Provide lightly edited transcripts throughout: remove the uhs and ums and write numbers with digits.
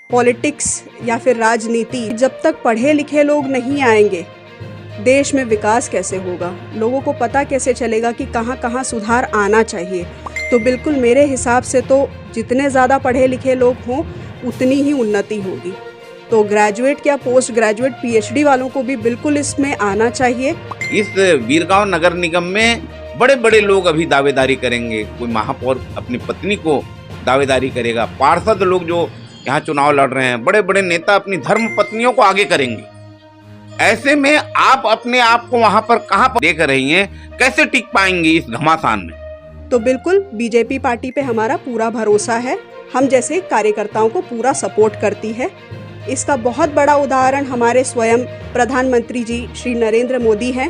Politics या फिर राजनीति, जब तक पढ़े लिखे लोग नहीं आएंगे देश में विकास कैसे होगा, लोगों को पता कैसे चलेगा कि कहाँ कहाँ सुधार आना चाहिए। तो बिल्कुल मेरे हिसाब से तो जितने ज़्यादा पढ़े लिखे लोग हों उतनी ही उन्नति होगी। तो ग्रेजुएट या पोस्ट ग्रेजुएट पीएचडी वालों को भी बिल्कुल इसमें आना चाहिए। इस बीरगांव नगर निगम में बड़े बड़े लोग अभी दावेदारी करेंगे। कोई महापौर अपनी पत्नी को दावेदारी करेगा, पार्षद लोग जो यहाँ चुनाव लड़ रहे हैं, बड़े बड़े नेता अपनी धर्म पत्नियों को आगे करेंगे। ऐसे में आप अपने आप को वहां पर कहां पर देख रही हैं, कैसे टिक पाएंगे इस घमासान में? तो बिल्कुल बीजेपी पार्टी पे हमारा पूरा भरोसा है, हम जैसे कार्यकर्ताओं को पूरा सपोर्ट करती है। इसका बहुत बड़ा उदाहरण हमारे स्वयं प्रधानमंत्री जी श्री नरेंद्र मोदी हैं।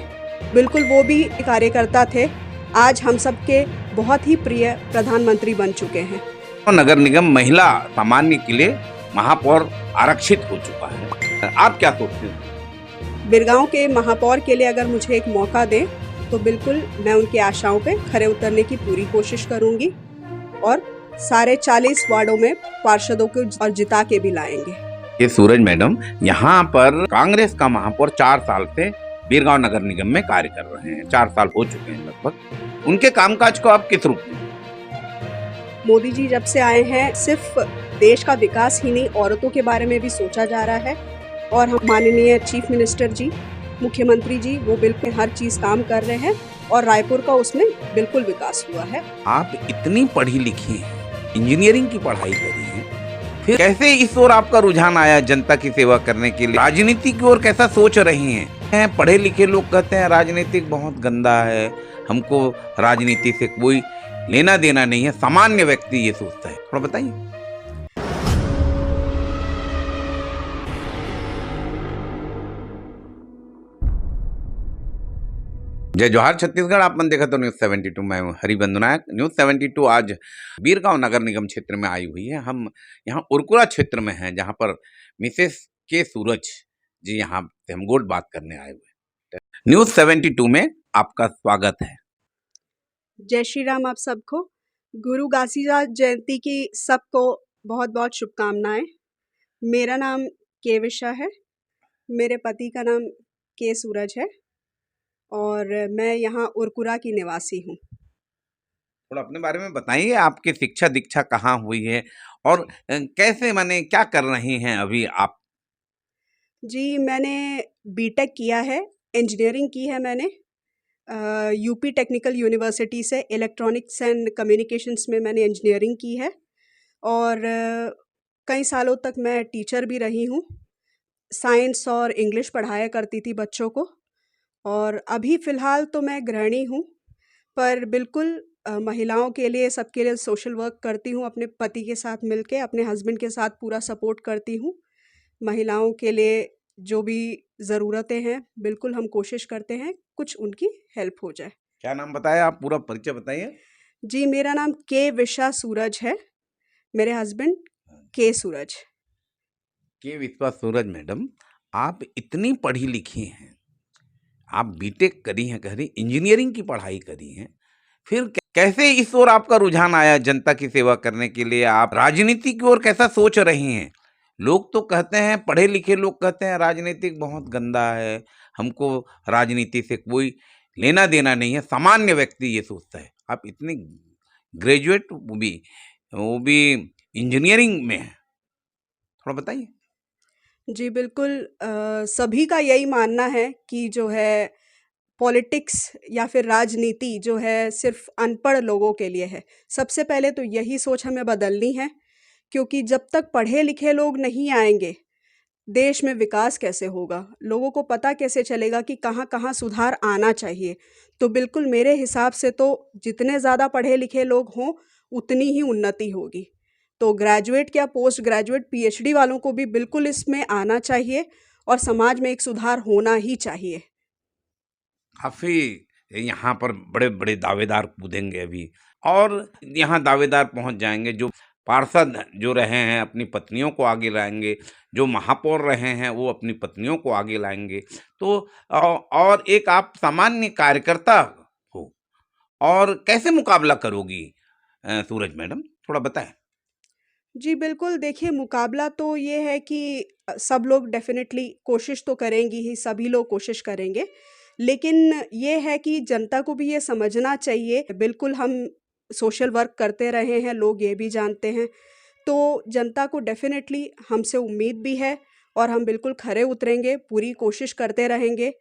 बिल्कुल वो भी कार्यकर्ता थे, आज हम सबके बहुत ही प्रिय प्रधानमंत्री बन चुके हैं। नगर निगम महिला सामान्य के लिए महापौर आरक्षित हो चुका है, आप क्या सोचते हैं? बीरगांव के महापौर के लिए अगर मुझे एक मौका दें तो बिल्कुल मैं उनकी आशाओं पे खरे उतरने की पूरी कोशिश करूंगी और सारे 40 वार्डों में पार्षदों को और जिता के भी लाएंगे। ये सूरज मैडम, यहाँ पर कांग्रेस का महापौर 4 साल से बीरगांव नगर निगम में कार्य कर रहे हैं, 4 साल हो चुके हैं लगभग। उनके कामकाज को आप किस रूप में? मोदी जी जब से आए हैं सिर्फ देश का विकास ही नहीं, औरतों के बारे में भी सोचा जा रहा है और हम माननीय चीफ मिनिस्टर जी, मुख्यमंत्री जी, वो बिल्कुल हर चीज काम कर रहे हैं और रायपुर का उसमें बिल्कुल विकास हुआ है। आप इतनी पढ़ी लिखी हैं, इंजीनियरिंग की पढ़ाई करी है, फिर कैसे इस ओर आपका रुझान आया जनता की सेवा करने के लिए? राजनीति की ओर कैसा सोच रही हैं? पढ़े लिखे लोग कहते हैं राजनीतिक बहुत गंदा है, हमको राजनीति से कोई लेना देना नहीं है, सामान्य व्यक्ति ये सोचता है, थोड़ा बताइए। जय जोहार छत्तीसगढ़, आप मन देखा तो न्यूज़ 72, मैं हूं हरिबंधु नायक। न्यूज़ 72 आज बीरगांव नगर निगम क्षेत्र में आई हुई है। हम यहाँ उरकुरा क्षेत्र में हैं, जहाँ पर मिसेस के सूरज जी यहाँ से हम गोट बात करने आए हुए हैं। न्यूज़ 72 में आपका स्वागत है। जय श्री राम आप सबको। गुरु घासीदास जयंती की सबको बहुत बहुत शुभकामनाएं। मेरा नाम के विशा है, मेरे पति का नाम के सूरज है और मैं यहाँ उरकुरा की निवासी हूँ। थोड़ा अपने बारे में बताइए, आपकी शिक्षा दीक्षा कहाँ हुई है और कैसे, माने क्या कर रही हैं अभी आप? जी मैंने बीटेक किया है, इंजीनियरिंग की है मैंने यूपी टेक्निकल यूनिवर्सिटी से। इलेक्ट्रॉनिक्स एंड कम्युनिकेशंस में मैंने इंजीनियरिंग की है और कई सालों तक मैं टीचर भी रही हूँ। साइंस और इंग्लिश पढ़ाया करती थी बच्चों को और अभी फ़िलहाल तो मैं गृहिणी हूँ, पर बिल्कुल महिलाओं के लिए, सबके लिए सोशल वर्क करती हूँ। अपने पति के साथ मिलके, अपने हस्बैंड के साथ पूरा सपोर्ट करती हूँ। महिलाओं के लिए जो भी ज़रूरतें हैं बिल्कुल हम कोशिश करते हैं कुछ उनकी हेल्प हो जाए। क्या नाम बताया आप, पूरा परिचय बताइए। जी मेरा नाम के विशा सूरज है, मेरे हस्बैंड के सूरज। के विश्वा सूरज मैडम, आप इतनी पढ़ी लिखी हैं, आप बीटेक करी हैं, करी इंजीनियरिंग की पढ़ाई करी हैं, फिर कैसे इस ओर आपका रुझान आया जनता की सेवा करने के लिए? आप राजनीति की ओर कैसा सोच रही हैं? लोग तो कहते हैं, पढ़े लिखे लोग कहते हैं राजनीतिक बहुत गंदा है, हमको राजनीति से कोई लेना देना नहीं है, सामान्य व्यक्ति ये सोचता है। आप इतनी ग्रेजुएट, वो भी इंजीनियरिंग में है, थोड़ा बताइए। जी बिल्कुल सभी का यही मानना है कि जो है पॉलिटिक्स या फिर राजनीति जो है सिर्फ अनपढ़ लोगों के लिए है। सबसे पहले तो यही सोच हमें बदलनी है, क्योंकि जब तक पढ़े लिखे लोग नहीं आएंगे देश में विकास कैसे होगा, लोगों को पता कैसे चलेगा कि कहाँ कहाँ सुधार आना चाहिए। तो बिल्कुल मेरे हिसाब से तो जितने ज़्यादा पढ़े लिखे लोग हों उतनी ही उन्नति होगी। तो ग्रेजुएट या पोस्ट ग्रेजुएट पीएचडी वालों को भी बिल्कुल इसमें आना चाहिए और समाज में एक सुधार होना ही चाहिए। काफी यहाँ पर बड़े बड़े दावेदार कूदेंगे अभी, और यहाँ दावेदार पहुँच जाएंगे। जो पार्षद जो रहे हैं अपनी पत्नियों को आगे लाएंगे, जो महापौर रहे हैं वो अपनी पत्नियों को आगे लाएंगे। तो और एक आप सामान्य कार्यकर्ता हो, और कैसे मुकाबला करोगी सूरज मैडम, थोड़ा बताएं। जी, बिल्कुल देखिए मुकाबला तो ये है कि सब लोग डेफ़िनेटली कोशिश तो करेंगे ही, सभी लोग कोशिश करेंगे। लेकिन ये है कि जनता को भी ये समझना चाहिए, बिल्कुल हम सोशल वर्क करते रहे हैं, लोग ये भी जानते हैं। तो जनता को डेफ़िनेटली हमसे उम्मीद भी है और हम बिल्कुल खरे उतरेंगे, पूरी कोशिश करते रहेंगे।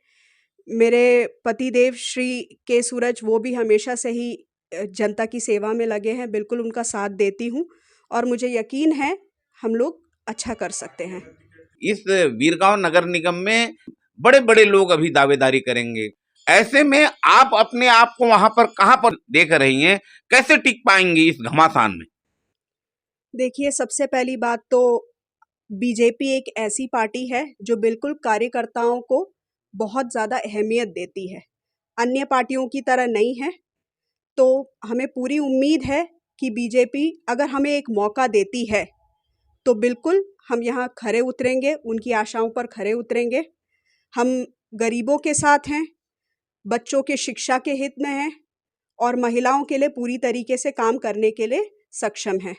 मेरे पतिदेव श्री के सूरज वो भी हमेशा से ही जनता की सेवा में लगे हैं, बिल्कुल उनका साथ देती हूँ और मुझे यकीन है हम लोग अच्छा कर सकते हैं। इस वीरगांव नगर निगम में बड़े-बड़े लोग अभी दावेदारी करेंगे। ऐसे में आप अपने आप को वहां पर कहां पर देख रही हैं? कैसे टिक पाएंगी इस घमासान में? देखिए सबसे पहली बात तो बीजेपी एक ऐसी पार्टी है जो बिल्कुल कार्यकर्ताओं को बहुत ज़्यादा अहमियत देती है। अन्य पार्टियों की तरह नहीं है, तो हमें पूरी उम्मीद है कि बीजेपी अगर हमें एक मौका देती है, तो बिल्कुल हम यहाँ खरे उतरेंगे, उनकी आशाओं पर खरे उतरेंगे। हम गरीबों के साथ हैं, बच्चों के शिक्षा के हित में हैं और महिलाओं के लिए पूरी तरीके से काम करने के लिए सक्षम हैं।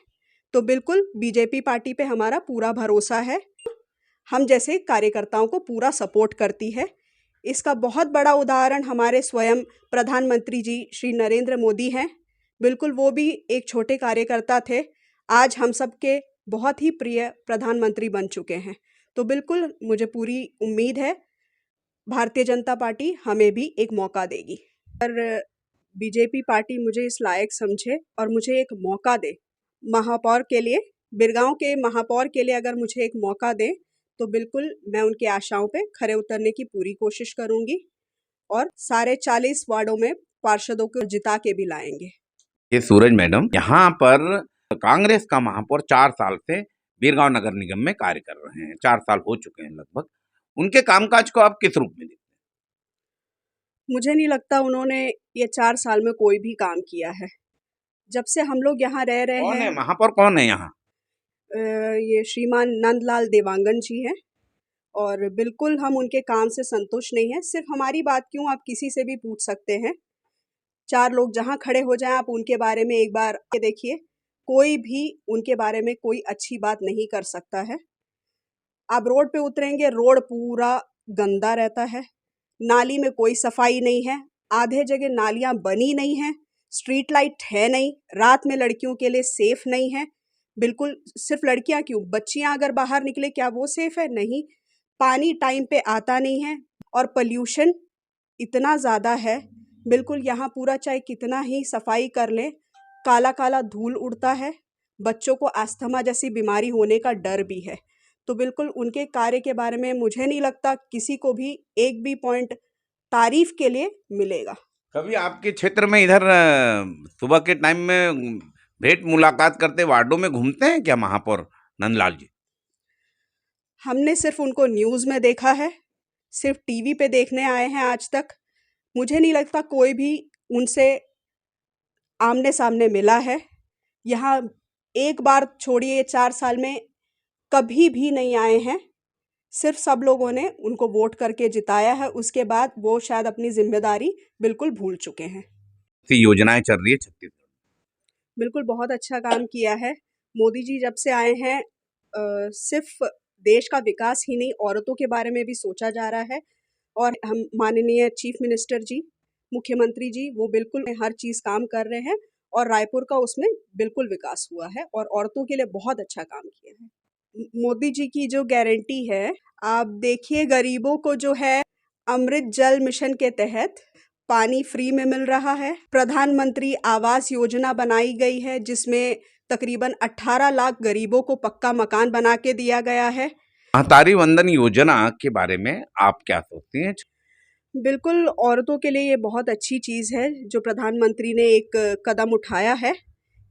तो बिल्कुल बीजेपी पार्टी पे हमारा पूरा भरोसा है। हम जैसे कार्यकर्ताओं को पूरा सपोर्ट करती है। इसका बहुत बड़ा उदाहरण हमारे स्वयं प्रधानमंत्री जी श्री नरेंद्र मोदी हैं। बिल्कुल वो भी एक छोटे कार्यकर्ता थे, आज हम सबके बहुत ही प्रिय प्रधानमंत्री बन चुके हैं। तो बिल्कुल मुझे पूरी उम्मीद है भारतीय जनता पार्टी हमें भी एक मौका देगी। पर बीजेपी पार्टी मुझे इस लायक समझे और मुझे एक मौका दे महापौर के लिए, बिरगांव के महापौर के लिए अगर मुझे एक मौका दें, तो बिल्कुल मैं उनकी आशाओं पे खरे उतरने की पूरी कोशिश करूँगी और सारे 40 वार्डों में पार्षदों को जिता के भी लाएँगे। ये सूरज मैडम, यहाँ पर कांग्रेस का महापौर 4 साल से वीरगांव नगर निगम में कार्य कर रहे हैं। 4 साल हो चुके हैं लगभग। उनके कामकाज को आप किस रूप में देखते मुझे नहीं लगता उन्होंने ये 4 साल में कोई भी काम किया है। जब से हम लोग यहाँ रह हैं? रहे कौन है हैं महापौर, कौन है यहाँ? ये श्रीमान नंदलाल देवांगन जी हैं और बिल्कुल हम उनके काम से संतुष्ट नहीं हैं। सिर्फ हमारी बात क्यों, आप किसी से भी पूछ सकते हैं। 4 लोग जहाँ खड़े हो जाएँ, आप उनके बारे में एक बार ये देखिए, कोई भी उनके बारे में कोई अच्छी बात नहीं कर सकता है। आप रोड पे उतरेंगे, रोड पूरा गंदा रहता है, नाली में कोई सफाई नहीं है, आधे जगह नालियाँ बनी नहीं हैं, स्ट्रीट लाइट है नहीं, रात में लड़कियों के लिए सेफ नहीं है। बिल्कुल सिर्फ लड़कियाँ क्यों, बच्चियाँ अगर बाहर निकले क्या वो सेफ है? नहीं। पानी टाइम पे आता नहीं है और पॉल्यूशन इतना ज़्यादा है, बिल्कुल यहाँ पूरा चाहे कितना ही सफाई कर लें, काला-काला धूल उड़ता है, बच्चों को अस्थमा जैसी बीमारी होने का डर भी है। तो बिल्कुल उनके कार्य के बारे में मुझे नहीं लगता किसी को भी एक भी पॉइंट तारीफ के लिए मिलेगा। कभी आपके क्षेत्र में इधर सुबह के टाइम में भेंट मुलाकात करते वार्डों में घूमते हैं क्या महापौर नंदलाल जी? हमने सिर्फ उनको न्यूज़ में देखा है, सिर्फ टीवी पे देखने आए हैं आज तक। मुझे नहीं लगता कोई भी उनसे आमने-सामने मिला है। यहाँ एक बार छोड़िए 4 साल में कभी भी नहीं आए हैं। सिर्फ सब लोगों ने उनको वोट करके जिताया है, उसके बाद वो शायद अपनी ज़िम्मेदारी बिल्कुल भूल चुके हैं। ऐसी योजनाएं चल रही है छत्तीसगढ़ बिल्कुल बहुत अच्छा काम किया है। मोदी जी जब से आए हैं सिर्फ देश का विकास ही नहीं, औरतों के बारे में भी सोचा जा रहा है और हम माननीय चीफ मिनिस्टर जी, मुख्यमंत्री जी वो बिल्कुल हर चीज़ काम कर रहे हैं और रायपुर का उसमें बिल्कुल विकास हुआ है और औरतों के लिए बहुत अच्छा काम किया है। मोदी जी की जो गारंटी है, आप देखिए गरीबों को जो है अमृत जल मिशन के तहत पानी फ्री में मिल रहा है। प्रधानमंत्री आवास योजना बनाई गई है जिसमें तकरीबन 18 लाख गरीबों को पक्का मकान बना के दिया गया है। महतारी वंदन योजना के बारे में आप क्या सोचती हैं? बिल्कुल औरतों के लिए ये बहुत अच्छी चीज़ है जो प्रधानमंत्री ने एक कदम उठाया है।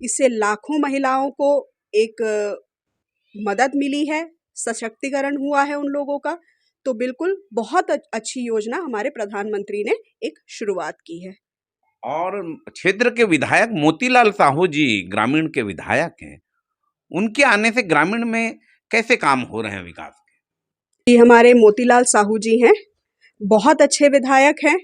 इससे लाखों महिलाओं को एक मदद मिली है, सशक्तिकरण हुआ है उन लोगों का। तो बिल्कुल बहुत अच्छी योजना हमारे प्रधानमंत्री ने एक शुरुआत की है। और क्षेत्र के विधायक मोतीलाल साहू जी ग्रामीण के विधायक हैं, उनके आने से ग्रामीण में कैसे काम हो रहे हैं विकास के? ये हमारे मोतीलाल साहू जी हैं, बहुत अच्छे विधायक हैं।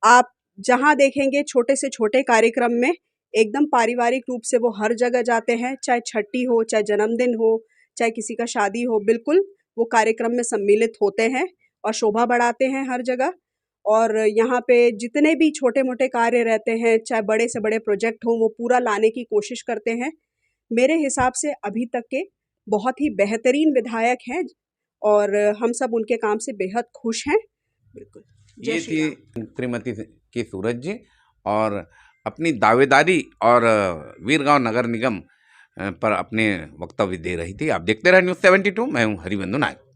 आप जहाँ देखेंगे छोटे से छोटे कार्यक्रम में एकदम पारिवारिक रूप से वो हर जगह जाते हैं, चाहे छठी हो, चाहे जन्मदिन हो, चाहे किसी का शादी हो, बिल्कुल वो कार्यक्रम में सम्मिलित होते हैं और शोभा बढ़ाते हैं हर जगह। और यहाँ पे जितने भी छोटे-मोटे कार्य रहते हैं, चाहे बड़े से बड़े प्रोजेक्ट हों, वो पूरा लाने की कोशिश करते हैं। मेरे हिसाब से अभी तक के बहुत ही बेहतरीन विधायक हैं और हम सब उनके काम से बेहद खुश हैं। बिल्कुल। जय ये श्री थी राम। श्रीमती के सूरज जी, और अपनी दावेदारी और वीरगांव नगर निगम पर अपने वक्तव्य दे रही थी। आप देखते रहे न्यूज़ 72। मैं हूँ हरिबंधु नायक।